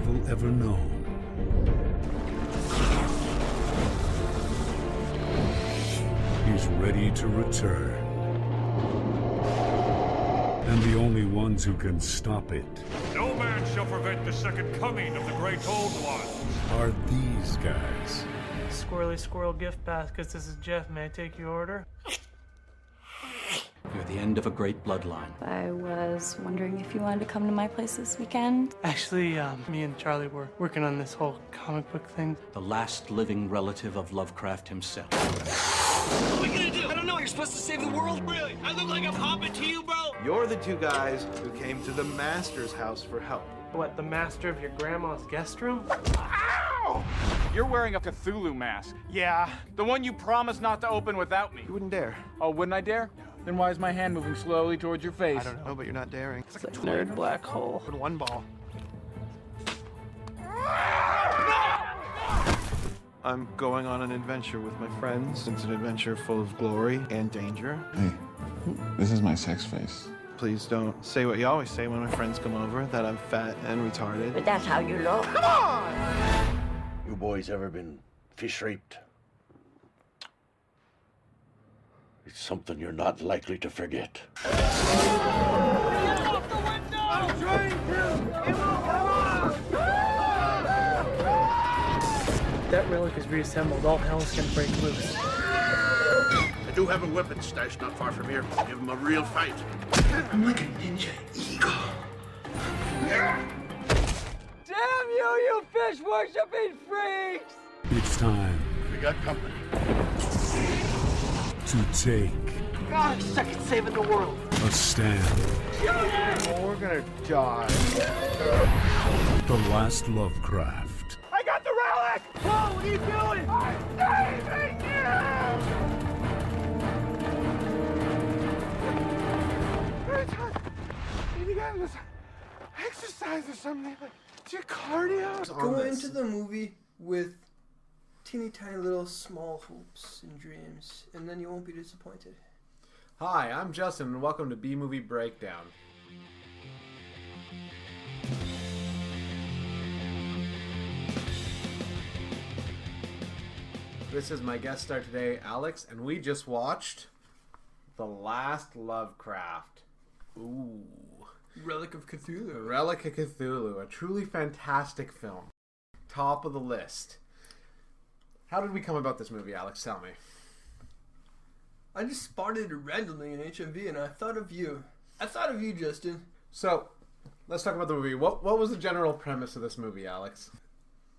people ever known. He's ready to return. And the only ones who can stop it No man shall prevent the second coming of the great old one. are these guys. Squirrely squirrel gift baskets. This is Jeff. May I take your order? You're the end of a great bloodline. I was wondering if you wanted to come to my place this weekend. Actually, me and Charlie were working on this whole comic book thing. The last living relative of Lovecraft himself. What are we gonna do? I don't know. You're supposed to save the world? Really? I look like I'm hopping to you, bro? You're the two guys who came to the master's house for help. What, the master of your grandma's guest room? Ow! You're wearing a Cthulhu mask. Yeah, the one you promised not to open without me. You wouldn't dare. Oh, wouldn't I dare? Then why is my hand moving slowly towards your face? I don't know. No, but you're not daring. It's like a nerd black hole. With one ball. I'm going on an adventure with my friends. It's an adventure full of glory and danger. Hey, this is my sex face. Please don't say what you always say when my friends come over, that I'm fat and retarded. But that's how you look. Come on! You boys ever been fish raped? It's something you're not likely to forget. Get off the window! I'm trying to! It won't come off! That relic is reassembled. All hell's gonna break loose. I do have a weapon stashed not far from here. Give him a real fight. I'm like a ninja eagle. Damn you, you fish-worshipping freaks! It's time We got company. to take God, second saving the world. a stand. Oh, we're gonna die. The Last Lovecraft. I got the relic! Whoa, what are you doing? I'm saving you! You need to get this exercise or something. Like, do cardio. Go into the movie with teeny tiny little small hopes and dreams, and then you won't be disappointed. Hi, I'm Justin, and welcome to B Movie Breakdown. This is my guest star today, Alex, and we just watched The Last Lovecraft. Ooh. Relic of Cthulhu. Relic of Cthulhu, a truly fantastic film. Top of the list. How did we come about this movie, Alex? Tell me. I just spotted it randomly in HMV, and I thought of you. I thought of you, Justin. So, let's talk about the movie. What was the general premise of this movie, Alex?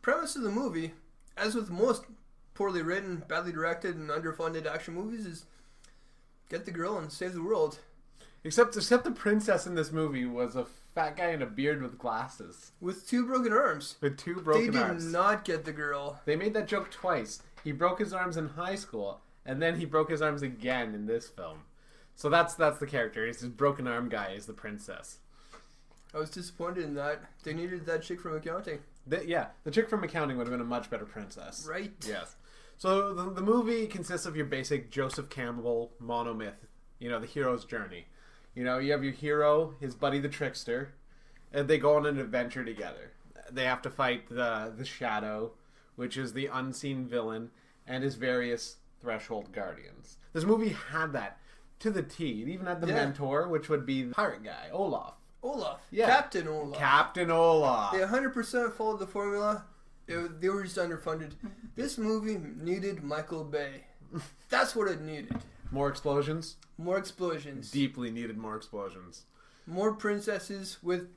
Premise of the movie, as with most poorly written, badly directed, and underfunded action movies, is get the girl and save the world. Except the princess in this movie was a fat guy in a beard with glasses. With two broken arms. With two broken arms. They did not get the girl. They made that joke twice. He broke his arms in high school, and then he broke his arms again in this film. So that's the character. He's this broken arm guy is the princess. I was disappointed in that. They needed that chick from accounting. The chick from accounting would have been a much better princess. Right. Yes. So the movie consists of your basic Joseph Campbell monomyth, the hero's journey. You have your hero, his buddy the trickster, and they go on an adventure together. They have to fight the Shadow, which is the unseen villain, and his various threshold guardians. This movie had that to the T. It even had the mentor, which would be the pirate guy, Olaf. Yeah. Captain Olaf. Captain Olaf. They 100% followed the formula. They were just underfunded. This movie needed Michael Bay. That's what it needed. More explosions? More explosions. Deeply needed more explosions. More princesses with,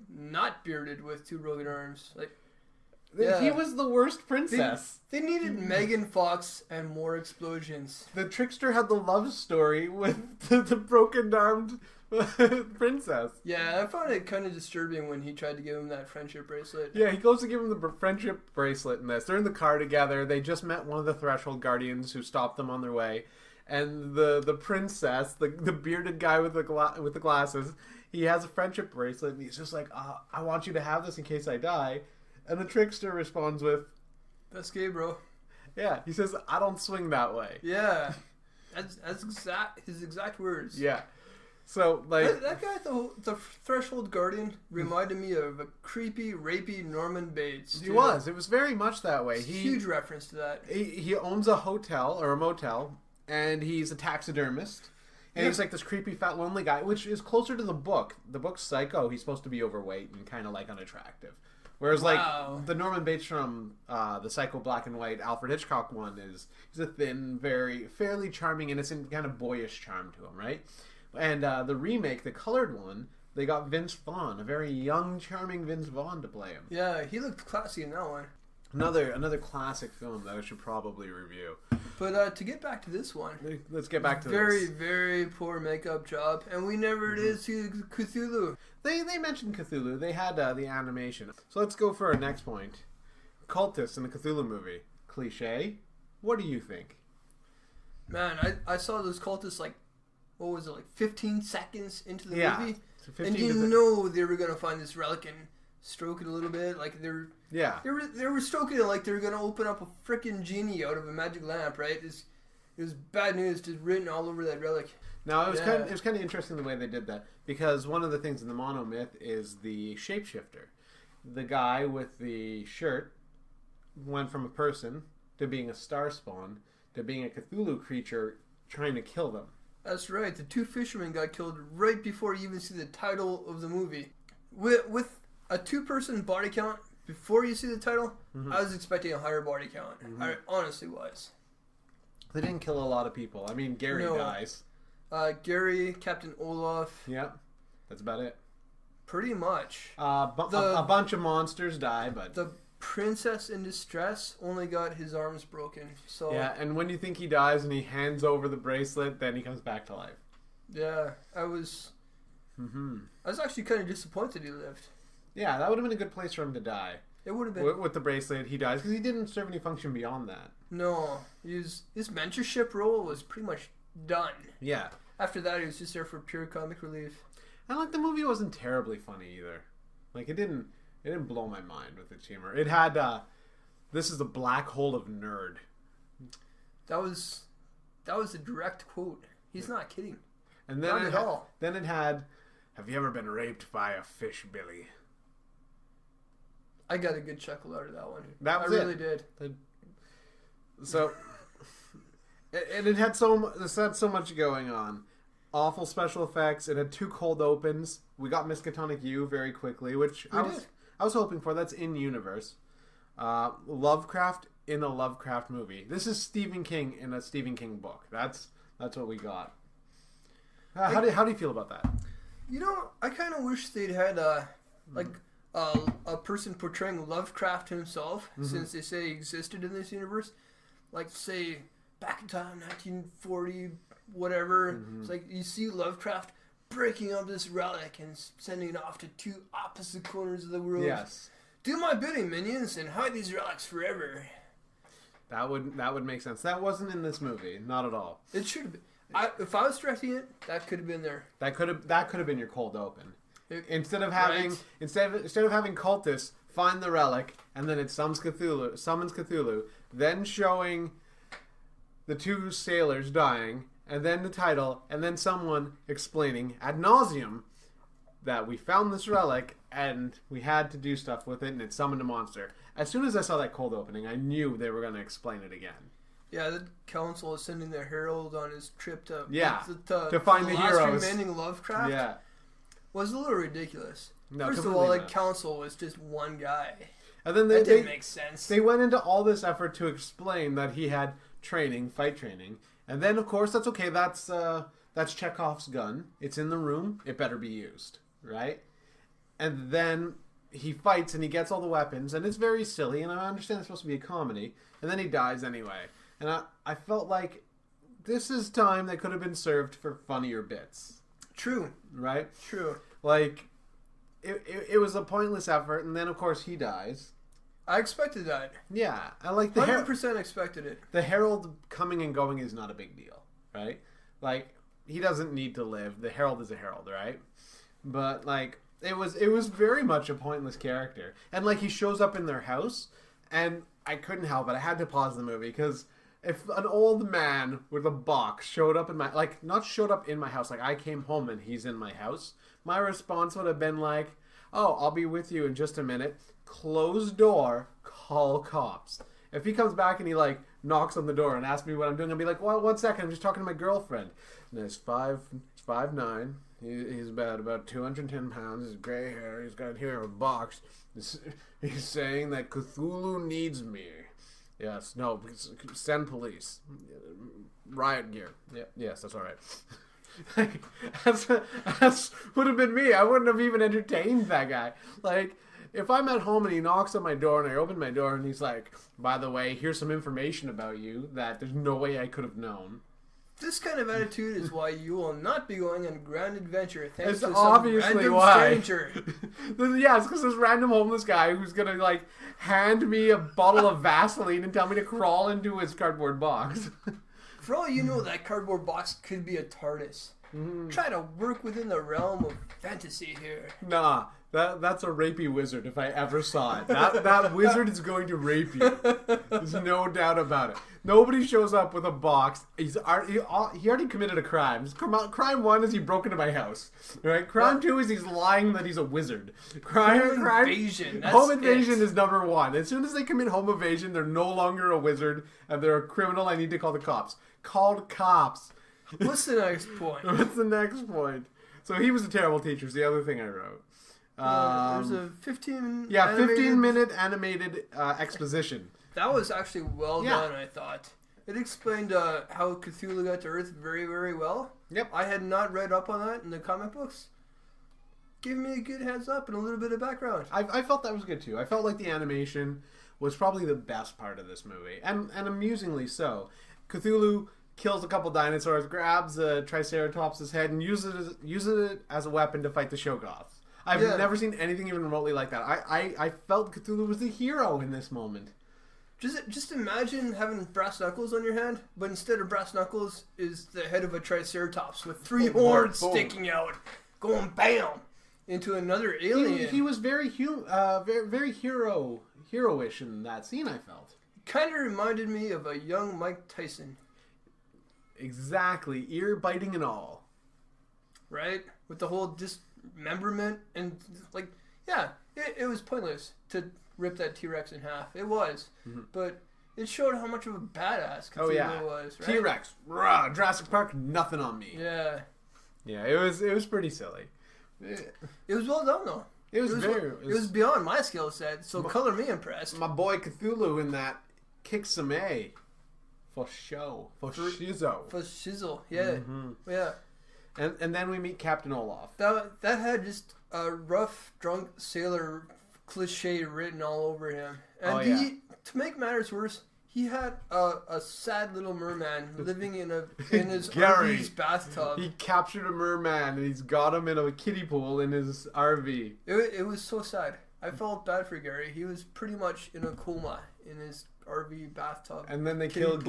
not bearded with two broken arms. He was the worst princess. They needed Megan Fox and more explosions. The trickster had the love story with the broken-armed princess. Yeah, I found it kind of disturbing when he tried to give him that friendship bracelet. Yeah, he goes to give him the friendship bracelet in this. They're in the car together. They just met one of the threshold guardians who stopped them on their way. And the princess, the bearded guy with the glasses, he has a friendship bracelet, and he's just like, I want you to have this in case I die. And the trickster responds with, "That's gay, bro." Yeah, he says, "I don't swing that way." Yeah, that's his exact words. Yeah. So, like... That guy, the Threshold Guardian, reminded me of a creepy, rapey Norman Bates. He was. It was very much that way. Huge reference to that. He owns a hotel, or a motel, and he's a taxidermist. And he's like this creepy, fat, lonely guy, which is closer to the book. The book's Psycho. He's supposed to be overweight and kind of, like, unattractive. Whereas, like, the Norman Bates from the Psycho black and white Alfred Hitchcock one he's a thin, fairly charming, innocent, kind of boyish charm to him, right? And the remake, the colored one, they got Vince Vaughn, a very young, charming Vince Vaughn to play him. Yeah, he looked classy in that one. Another classic film that I should probably review. But to get back to this one, let's get back to this. Very poor makeup job, and we never did see Cthulhu. They mentioned Cthulhu. They had the animation. So let's go for our next point. Cultists in the Cthulhu movie. Cliche. What do you think? Man, I saw those cultists like, what was it, like 15 seconds into the movie? So and you know they were going to find this relic and stroke it a little bit. Like they were stroking it like they were going to open up a freaking genie out of a magic lamp, right? It was bad news just written all over that relic. No, it was kind of interesting the way they did that, because one of the things in the monomyth is the shapeshifter. The guy with the shirt went from a person to being a star spawn to being a Cthulhu creature trying to kill them. That's right. The two fishermen got killed right before you even see the title of the movie. With a 2-person body count before you see the title, I was expecting a higher body count. I honestly was. They didn't kill a lot of people. I mean, Gary dies. Gary, Captain Olaf. Yeah, that's about it. Pretty much. A bunch of monsters die, but... The princess in distress only got his arms broken. So yeah, and when you think he dies and he hands over the bracelet, then he comes back to life. Yeah, I was actually kind of disappointed he lived. Yeah, that would have been a good place for him to die. It would have been. With the bracelet, he dies, because he didn't serve any function beyond that. No, his mentorship role was pretty much done. Yeah. After that, he was just there for pure comic relief. And like, the movie wasn't terribly funny either. Like, it didn't blow my mind with its humor. It had this is the black hole of nerd. That was a direct quote. He's not kidding. And then not at all. Then it had, have you ever been raped by a fish, Billy? I got a good chuckle out of that one. I really did. So, and it had so much going on. Awful special effects. It had 2 cold opens. We got Miskatonic U very quickly, which I was hoping for. That's in universe. Lovecraft in a Lovecraft movie. This is Stephen King in a Stephen King book. That's what we got. How do you feel about that? You know, I kind of wish they'd had a person portraying Lovecraft himself, since they say he existed in this universe. Like, say, back in time, 1940, whatever. It's like you see Lovecraft breaking up this relic and sending it off to 2 opposite corners of the world. Yes. Do my bidding, minions, and hide these relics forever. That would make sense. That wasn't in this movie, not at all. It should have been. If I was directing it, that could have been there. That could have been your cold open. Instead of having cultists find the relic, and then it summons Cthulhu, then showing the 2 sailors dying, and then the title, and then someone explaining ad nauseum that we found this relic and we had to do stuff with it, and it summoned a monster. As soon as I saw that cold opening, I knew they were going to explain it again. Yeah, the council is sending their herald on his trip to find the heroes. Last remaining Lovecraft. Yeah, was a little ridiculous. No, first of all, like, council was just one guy. And then that didn't make sense. They went into all this effort to explain that he had fight training, and then of course that's okay. That's Chekhov's gun. It's in the room. It better be used, right? And then he fights and he gets all the weapons, and it's very silly. And I understand it's supposed to be a comedy, and then he dies anyway. And I felt like this is time that could have been served for funnier bits. True. Right? True. Like, it was a pointless effort, and then of course he dies. I expected that. Yeah, I like the 100% expected it. The herald coming and going is not a big deal, right? Like, he doesn't need to live. The herald is a herald, right? But like, it was very much a pointless character, and like, he shows up in their house, and I couldn't help it. I had to pause the movie because if an old man with a box showed up in my, like, not showed up in my house, like I came home and he's in my house, my response would have been like, oh, I'll be with you in just a minute. Close door, call cops. If he comes back and he, like, knocks on the door and asks me what I'm doing, I'll be like, well, 1 second, I'm just talking to my girlfriend. And he's 5'9". He's about 210 pounds. He's gray hair. He's got here a box. He's saying that Cthulhu needs me. Yes, no, send police. Riot gear. Yeah, yes, that's all right. That's would have been me. I wouldn't have even entertained that guy. Like, if I'm at home and he knocks on my door and I open my door and he's like, by the way, here's some information about you that there's no way I could have known. This kind of attitude is why you will not be going on a grand adventure thanks It's to some obviously random why. stranger. Yeah, it's because this random homeless guy who's gonna, like, hand me a bottle of Vaseline and tell me to crawl into his cardboard box. For all you know, that cardboard box could be a TARDIS. Try to work within the realm of fantasy here. Nah, that's a rapey wizard if I ever saw it. That wizard is going to rape you. There's no doubt about it. Nobody shows up with a box. He already committed a crime. Crime 1 is he broke into my house. Right? Crime 2 is he's lying that he's a wizard. Home invasion. Home invasion is number 1. As soon as they commit home invasion, they're no longer a wizard and they're a criminal. I need to call the cops. Called cops. What's the next point? What's the next point? So he was a terrible teacher. Is the other thing I wrote. There's a 15-minute animated exposition. That was actually well done, I thought. It explained how Cthulhu got to Earth very, very well. Yep. I had not read up on that in the comic books. Give me a good heads up and a little bit of background. I felt that was good too. I felt like the animation was probably the best part of this movie, and amusingly so. Cthulhu kills a couple dinosaurs, grabs a Triceratops' head, and uses it as a weapon to fight the Shoggoths. I've never seen anything even remotely like that. I felt Cthulhu was the hero in this moment. Just imagine having brass knuckles on your hand, but instead of brass knuckles is the head of a Triceratops with 3 horns sticking out, going bam into another alien. He was very heroish in that scene, I felt. Kind of reminded me of a young Mike Tyson. Exactly, ear biting and all. Right? With the whole dismemberment and, like, yeah, it was pointless to rip that T-Rex in half. It was. But it showed how much of a badass Cthulhu was, right? T-Rex, rah, Jurassic Park, nothing on me. Yeah. Yeah, it was pretty silly. It was well done, though. It was beyond my skill set, so color me impressed. My boy Cthulhu in that kicks some A. For show. For shizzle. For shizzle, yeah. Yeah. And then we meet Captain Olaf. That had just a rough, drunk sailor cliche written all over him. And to make matters worse, he had a sad little merman living in his RV's bathtub. He captured a merman and he's got him in a kiddie pool in his RV. It was so sad. I felt bad for Gary. He was pretty much in a coma in his RV bathtub. And then they killed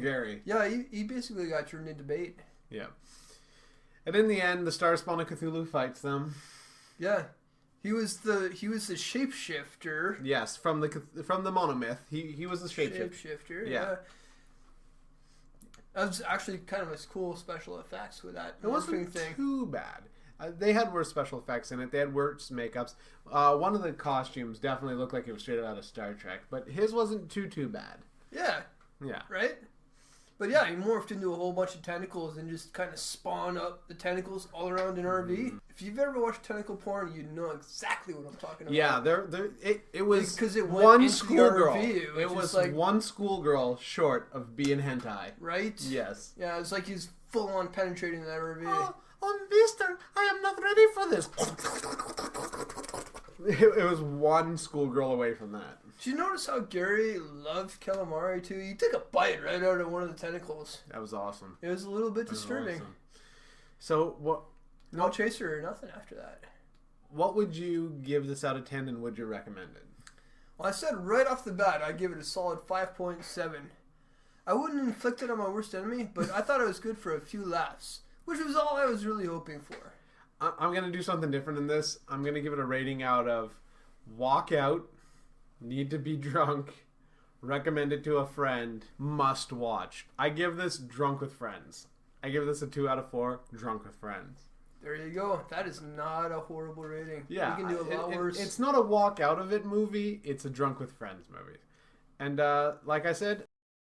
Gary. Yeah, he basically got turned into bait. Yeah. And in the end, the Star Spawn of Cthulhu fights them. Yeah. He was the shapeshifter. Yes, from the monomyth. He was the shapeshifter. Yeah. That was actually kind of a cool special effects with that. It wasn't too bad. They had worse special effects in it. They had worse makeups. One of the costumes definitely looked like it was straight out of Star Trek, but his wasn't too bad. Yeah. Yeah. Right? But yeah, he morphed into a whole bunch of tentacles and just kind of spawned up the tentacles all around an RV. If you've ever watched tentacle porn, you know exactly what I'm talking about. Yeah, it was because it one schoolgirl. It was like one schoolgirl short of being hentai. Right? Yes. Yeah, it's like he's full on penetrating that RV. Oh, mister, I am not ready for this. It was one schoolgirl away from that. Did you notice how Gary loved calamari too? He took a bite right out of one of the tentacles. That was awesome. It was a little bit disturbing. Awesome. So what? No chaser or nothing after that. What would you give this out of 10, and would you recommend it? Well, I said right off the bat I'd give it a solid 5.7. I wouldn't inflict it on my worst enemy, but I thought it was good for a few laughs, which was all I was really hoping for. I'm going to do something different in this. I'm going to give it a rating out of walk out, need to be drunk, Recommend it to a friend. Must watch. I give this Drunk with Friends. I give this a 2 out of 4. Drunk with Friends. There you go. That is not a horrible rating. Yeah, you can do a lot worse. It's not a walk out of it movie. It's a Drunk with Friends movie. And like I said,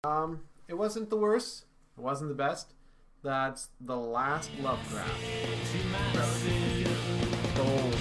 it wasn't the worst. It wasn't the best. That's The Last Lovecraft. Boom.